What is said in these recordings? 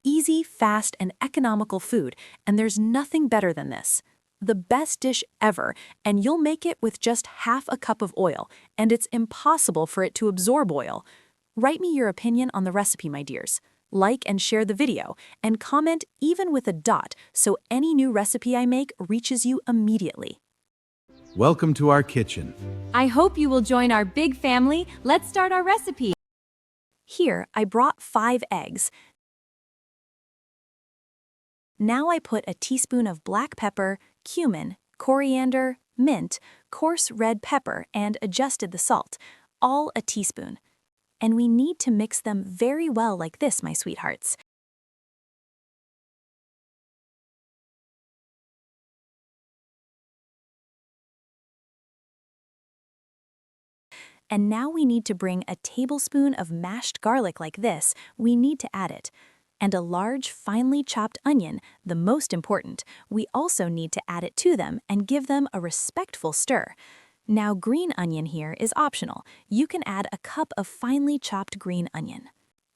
easy, fast, and economical food, and there's nothing better than this. The best dish ever, and you'll make it with just half a cup of oil, and it's impossible for it to absorb oil. Write me your opinion on the recipe, my dears. Like and share the video, and comment even with a dot so any new recipe I make reaches you immediately. Welcome to our kitchen. I hope you will join our big family. Let's start our recipe. Here, I brought 5 eggs. Now I put a teaspoon of black pepper, cumin, coriander, mint, coarse red pepper, and adjusted the salt, all a teaspoon. And we need to mix them very well like this, my sweethearts. And now we need to bring a tablespoon of mashed garlic like this. We need to add it. And a large, finely chopped onion, the most important. We also need to add it to them and give them a respectful stir. Now, green onion here is optional. You can add a cup of finely chopped green onion.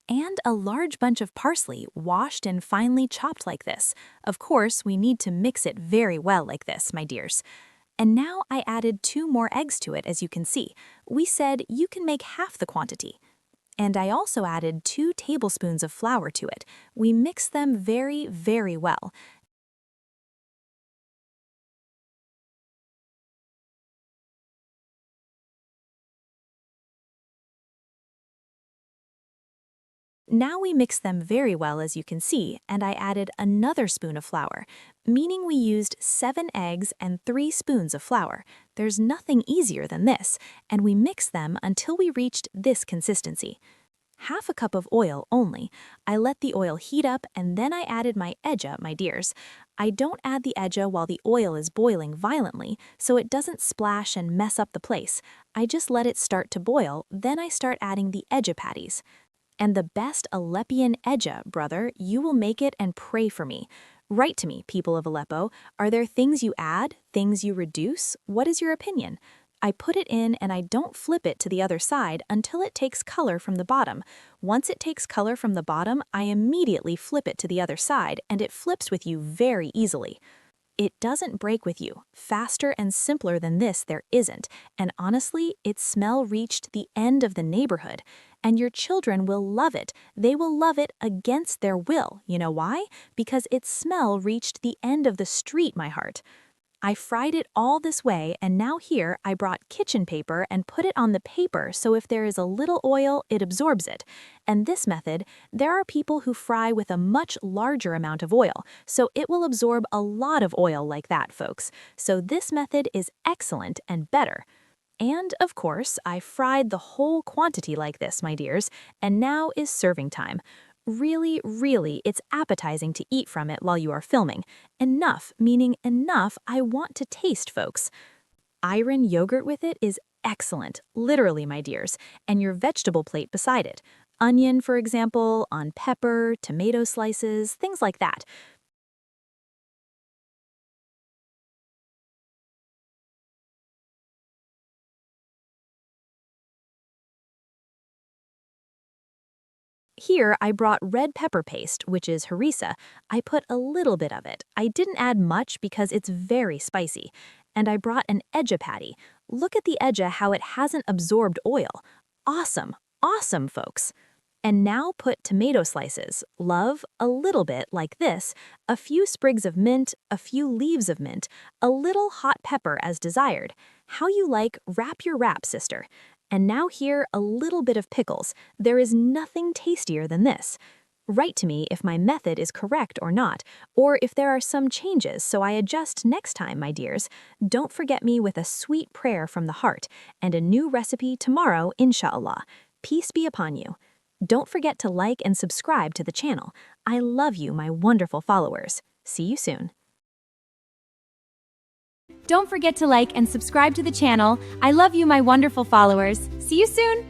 And a large bunch of parsley, washed and finely chopped like this. Of course, we need to mix it very well like this, my dears. And now I added 2 more eggs to it, as you can see. We said you can make half the quantity. And I also added 2 tablespoons of flour to it. We mix them very, very well. Now we mix them very well, as you can see, and I added another spoon of flour, meaning we used 7 eggs and 3 spoons of flour. There's nothing easier than this, and we mixed them until we reached this consistency. Half a cup of oil only. I let the oil heat up, and then I added my ejjeh, my dears. I don't add the ejjeh while the oil is boiling violently, so it doesn't splash and mess up the place. I just let it start to boil, then I start adding the ejjeh patties. And the best Aleppian ejjeh, brother, you will make it and pray for me. Write to me, people of Aleppo. Are there things you add, things you reduce? What is your opinion? I put it in and I don't flip it to the other side until it takes color from the bottom. Once it takes color from the bottom, I immediately flip it to the other side, and it flips with you very easily. It doesn't break with you. Faster and simpler than this there isn't, and honestly, its smell reached the end of the neighborhood. And your children will love it. They will love it against their will. You know why? Because its smell reached the end of the street, my heart. I fried it all this way, and now here I brought kitchen paper and put it on the paper so if there is a little oil, it absorbs it. And this method, there are people who fry with a much larger amount of oil, so it will absorb a lot of oil like that, folks. So this method is excellent and better. And, of course, I fried the whole quantity like this, my dears, and now is serving time. Really, really, it's appetizing to eat from it while you are filming. Enough, meaning enough, I want to taste, folks. Iron yogurt with it is excellent, literally, my dears, and your vegetable plate beside it. Onion, for example, on pepper, tomato slices, things like that. Here, I brought red pepper paste, which is harissa. I put a little bit of it. I didn't add much because it's very spicy. And I brought an ejjeh patty. Look at the ejjeh, how it hasn't absorbed oil. Awesome, awesome, folks. And now put tomato slices, love, a little bit like this, a few sprigs of mint, a few leaves of mint, a little hot pepper as desired. How you like, wrap your wrap, sister. And now here, a little bit of pickles. There is nothing tastier than this. Write to me if my method is correct or not, or if there are some changes so I adjust next time, my dears. Don't forget me with a sweet prayer from the heart, and a new recipe tomorrow, inshallah. Peace be upon you. Don't forget to like and subscribe to the channel. I love you, my wonderful followers. See you soon. Don't forget to like and subscribe to the channel. I love you, my wonderful followers. See you soon!